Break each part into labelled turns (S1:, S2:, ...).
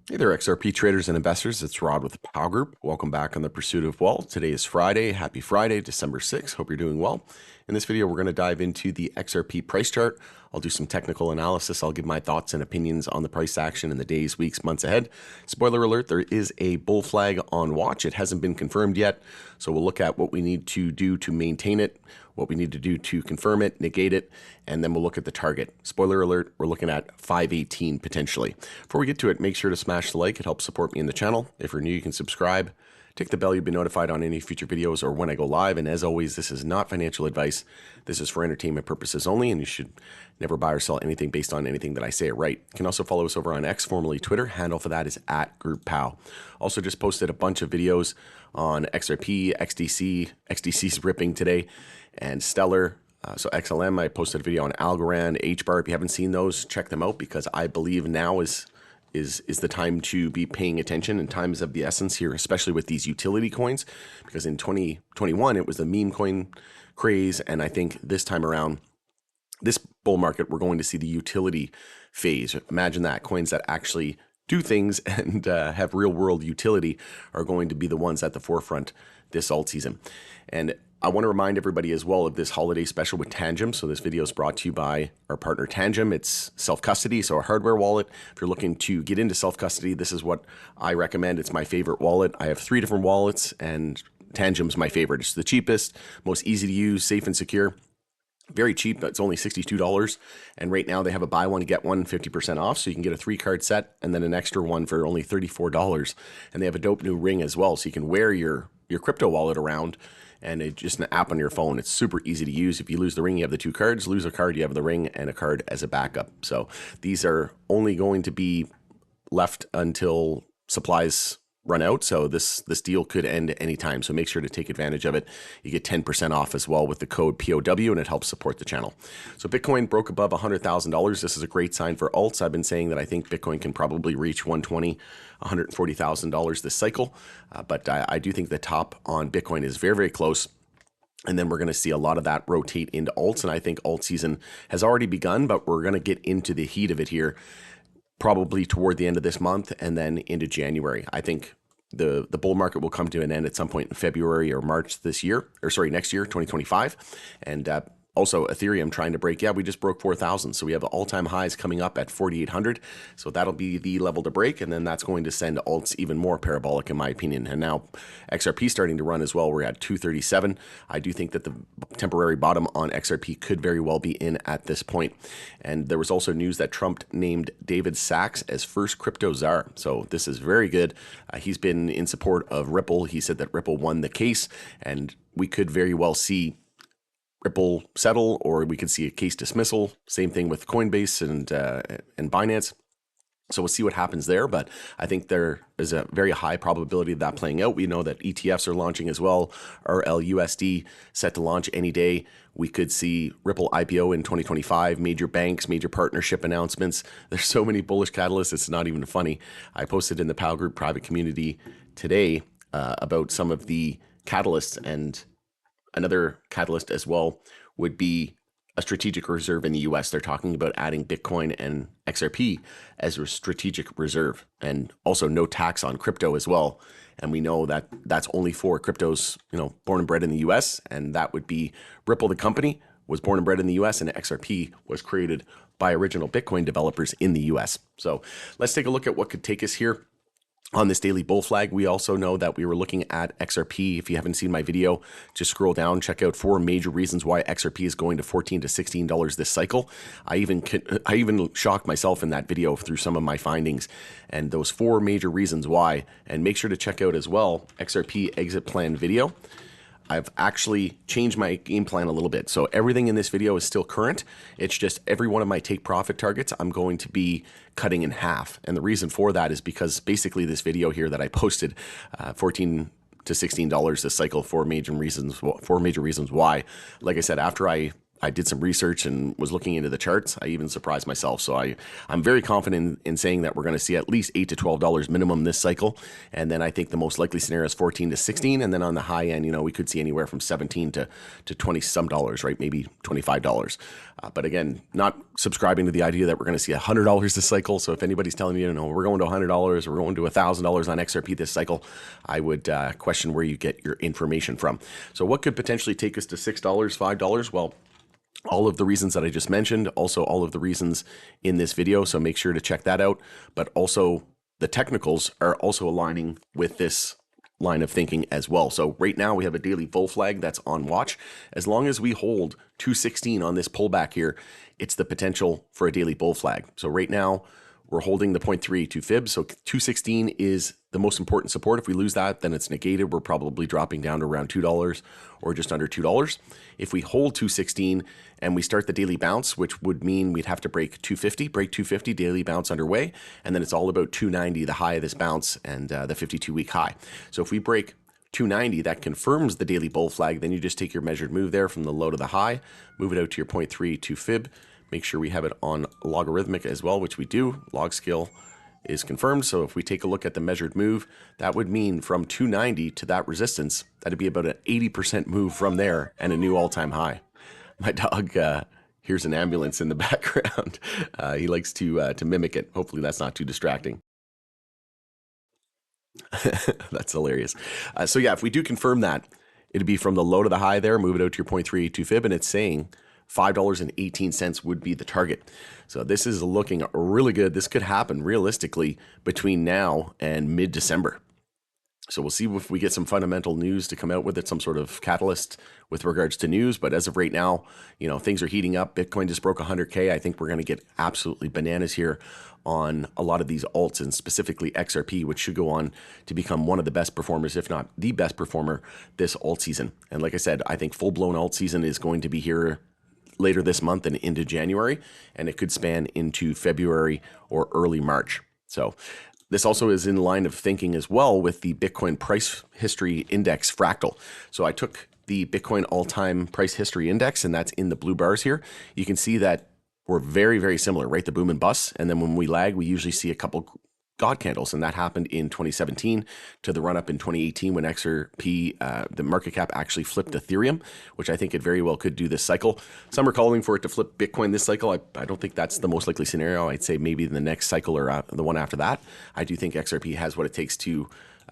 S1: Hey there, XRP traders and investors. It's Rod with the Pow Group. Welcome back on the Pursuit of Wealth. Today is Friday. Happy Friday, December 6th. Hope you're doing well. In this video, we're going to dive into the XRP price chart. I'll do some technical analysis. I'll give my thoughts and opinions on the price action in the days, weeks, months ahead. Spoiler alert, there is a bull flag on watch. It hasn't been confirmed yet. So we'll look at what we need to do to maintain it, what we need to do to confirm it, negate it, and then we'll look at the target. Spoiler alert, we're looking at 518 potentially. Before we get to it, make sure to smash the like. It helps support me in the channel. If you're new, you can subscribe. Tick the bell, you'll be notified on any future videos or when I go live. And as always, this is not financial advice. This is for entertainment purposes only, and you should never buy or sell anything based on anything that I say or write. You can also follow us over on X, formerly Twitter. Handle for that is @GroupPow. Also just posted a bunch of videos on XRP, XDC. XDC's ripping today, and Stellar. So XLM, I posted a video on Algorand, HBAR. If you haven't seen those, check them out, because I believe now is the time to be paying attention, and time is of the essence here, especially with these utility coins, because in 2021 it was the meme coin craze, and I think this time around, this bull market, we're going to see the utility phase. Imagine that. Coins that actually do things and have real world utility are going to be the ones at the forefront this alt season. And I want to remind everybody as well of this holiday special with Tangem. So this video is brought to you by our partner Tangem. It's self-custody, so a hardware wallet. If you're looking to get into self-custody, this is what I recommend. It's my favorite wallet. I have 3 different wallets, and Tangem's my favorite. It's the cheapest, most easy to use, safe and secure. Very cheap. It's only $62. And right now they have a buy one, get one 50% off. So you can get a 3-card set and then an extra one for only $34. And they have a dope new ring as well. So you can wear your crypto wallet around, and it's just an app on your phone. It's super easy to use. If you lose the ring, you have the 2 cards. Lose a card, you have the ring and a card as a backup. So these are only going to be left until supplies run out. So this deal could end anytime. So make sure to take advantage of it. You get 10% off as well with the code POW, and it helps support the channel. So Bitcoin broke above $100,000. This is a great sign for alts. I've been saying that I think Bitcoin can probably reach $120,000, $140,000 this cycle. But I do think the top on Bitcoin is very, very close. And then we're going to see a lot of that rotate into alts. And I think alt season has already begun, but we're going to get into the heat of it here probably toward the end of this month and then into January. I think the bull market will come to an end at some point in February or March this year, or sorry, next year, 2025. And also Ethereum trying to break. Yeah, we just broke 4,000. So we have all-time highs coming up at 4,800. So that'll be the level to break. And then that's going to send alts even more parabolic, in my opinion. And now XRP starting to run as well. We're at 237. I do think that the temporary bottom on XRP could very well be in at this point. And there was also news that Trump named David Sachs as first crypto czar. So this is very good. He's been in support of Ripple. He said that Ripple won the case, and we could very well see Ripple settle, or we could see a case dismissal. Same thing with Coinbase and Binance. So we'll see what happens there, but I think there is a very high probability of that playing out. We know that ETFs are launching as well. USD set to launch any day. We could see Ripple IPO in 2025, major banks, major partnership announcements. There's so many bullish catalysts, it's not even funny. I posted in the Pow Group private community today about some of the catalysts, and another catalyst as well would be a strategic reserve in the US. They're talking about adding Bitcoin and XRP as a strategic reserve, and also no tax on crypto as well. And we know that that's only for cryptos, born and bred in the US, and that would be Ripple, the company, was born and bred in the US, and XRP was created by original Bitcoin developers in the US. So let's take a look at what could take us here on this daily bull flag. We also know that we were looking at XRP. If you haven't seen my video, just scroll down, check out 4 major reasons why XRP is going to $14 to $16 this cycle. I even shocked myself in that video through some of my findings, and those 4 major reasons why. And make sure to check out as well XRP exit plan video. I've actually changed my game plan a little bit. So everything in this video is still current. It's just every one of my take profit targets I'm going to be cutting in half. And the reason for that is because basically this video here that I posted, $14 to $16 this cycle, 4 major reasons why. Like I said, after I I did some research and was looking into the charts. I even surprised myself. So I'm very confident in saying that we're going to see at least $8 to $12 minimum this cycle. And then I think the most likely scenario is 14 to 16. And then on the high end, we could see anywhere from 17 to 20 some dollars, right? Maybe $25. But again, not subscribing to the idea that we're going to see $100 this cycle. So if anybody's telling me, we're going to $100 or we're going to $1,000 on XRP this cycle, I would question where you get your information from. So what could potentially take us to $6, $5? Well, all of the reasons that I just mentioned, also all of the reasons in this video. So make sure to check that out. But also the technicals are also aligning with this line of thinking as well. So right now we have a daily bull flag that's on watch. As long as we hold 216 on this pullback here, it's the potential for a daily bull flag. So right now we're holding the 0.32 fib. So 216 is the most important support. If we lose that, then it's negated. We're probably dropping down to around $2 or just under $2. If we hold 216 and we start the daily bounce, which would mean we'd have to break 250, daily bounce underway. And then it's all about 290, the high of this bounce and the 52-week high. So if we break 290, that confirms the daily bull flag. Then you just take your measured move there from the low to the high, move it out to your 0.32 fib. Make sure we have it on logarithmic as well, which we do. Log scale is confirmed. So if we take a look at the measured move, that would mean from 290 to that resistance, that'd be about an 80% move from there and a new all-time high. My dog hears an ambulance in the background. He likes to mimic it. Hopefully that's not too distracting. That's hilarious. So yeah, if we do confirm that, it'd be from the low to the high there, move it out to your 0.382 fib, and it's saying $5.18 would be the target. So this is looking really good. This could happen realistically between now and mid-December. So we'll see if we get some fundamental news to come out with it, some sort of catalyst with regards to news. But as of right now, things are heating up. Bitcoin just broke 100K. I think we're going to get absolutely bananas here on a lot of these alts, and specifically XRP, which should go on to become one of the best performers, if not the best performer this alt season. And like I said, I think full-blown alt season is going to be here later this month and into January, and it could span into February or early March. So this also is in line of thinking as well with the Bitcoin price history index fractal. So I took the Bitcoin all-time price history index, and that's in the blue bars here. You can see that we're very, very similar, right? The boom and bust. And then when we lag, we usually see a couple God candles, and that happened in 2017 to the run up in 2018 when XRP, the market cap actually flipped Ethereum, which I think it very well could do this cycle. Some are calling for it to flip Bitcoin this cycle. I don't think that's the most likely scenario. I'd say maybe the next cycle or the one after that. I do think XRP has what it takes to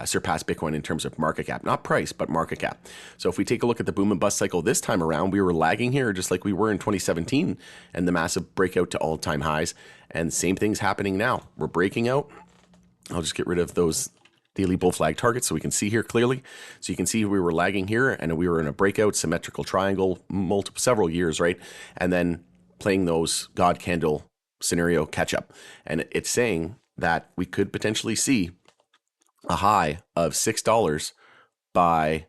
S1: surpass Bitcoin in terms of market cap, not price, but market cap. So if we take a look at the boom and bust cycle this time around, we were lagging here just like we were in 2017 and the massive breakout to all-time highs. And same thing's happening now. We're breaking out. I'll just get rid of those daily bull flag targets so we can see here clearly. So you can see we were lagging here and we were in a breakout symmetrical triangle several years, right? And then playing those God candle scenario catch up. And it's saying that we could potentially see a high of $6 by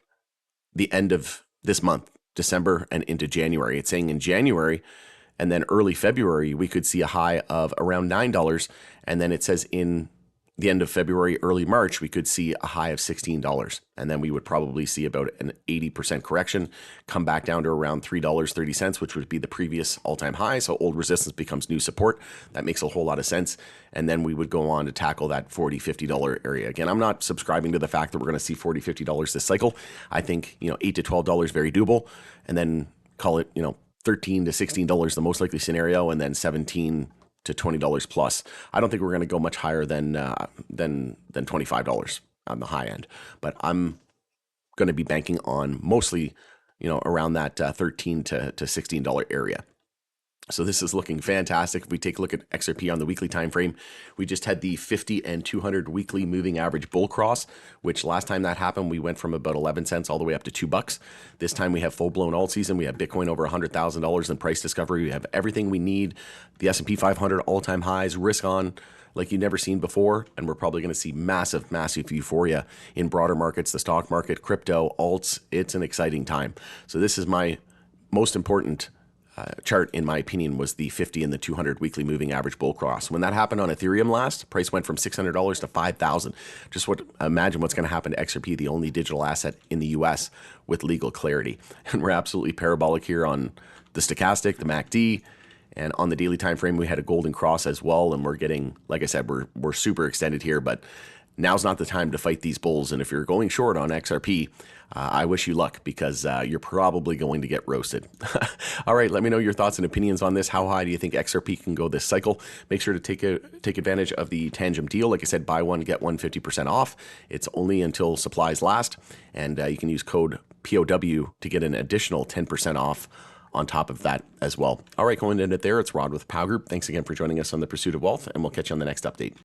S1: the end of this month, December and into January. It's saying in January and then early February, we could see a high of around $9. And then it says in the end of February, early March, we could see a high of $16. And then we would probably see about an 80% correction, come back down to around $3.30, which would be the previous all-time high. So old resistance becomes new support. That makes a whole lot of sense. And then we would go on to tackle that $40, $50 area. Again, I'm not subscribing to the fact that we're going to see $40, $50 this cycle. I think, $8 to $12 very doable. And then call it, $13 to $16 the most likely scenario, and then $17 to $20 plus. I don't think we're going to go much higher than $25 on the high end, but I'm going to be banking on mostly, around that $13 to $16 area. So this is looking fantastic. If we take a look at XRP on the weekly time frame, we just had the 50 and 200 weekly moving average bull cross, which last time that happened, we went from about 11 cents all the way up to $2. This time we have full-blown alt season. We have Bitcoin over $100,000 in price discovery. We have everything we need. The S&P 500 all-time highs, risk on like you've never seen before. And we're probably going to see massive, massive euphoria in broader markets, the stock market, crypto, alts. It's an exciting time. So this is my most important chart, in my opinion, was the 50 and the 200 weekly moving average bull cross. When that happened on Ethereum last, price went from $600 to $5,000. Just imagine what's going to happen to XRP, the only digital asset in the US with legal clarity. And we're absolutely parabolic here on the stochastic, the MACD, and on the daily time frame, we had a golden cross as well. And we're getting, like I said, we're super extended here, but now's not the time to fight these bulls. And if you're going short on XRP, I wish you luck because you're probably going to get roasted. All right, let me know your thoughts and opinions on this. How high do you think XRP can go this cycle? Make sure to take advantage of the Tangem deal. Like I said, buy one, get one 50% off. It's only until supplies last. And you can use code POW to get an additional 10% off on top of that as well. All right, going to end it there. It's Rod with Power Group. Thanks again for joining us on the Pursuit of Wealth, and we'll catch you on the next update.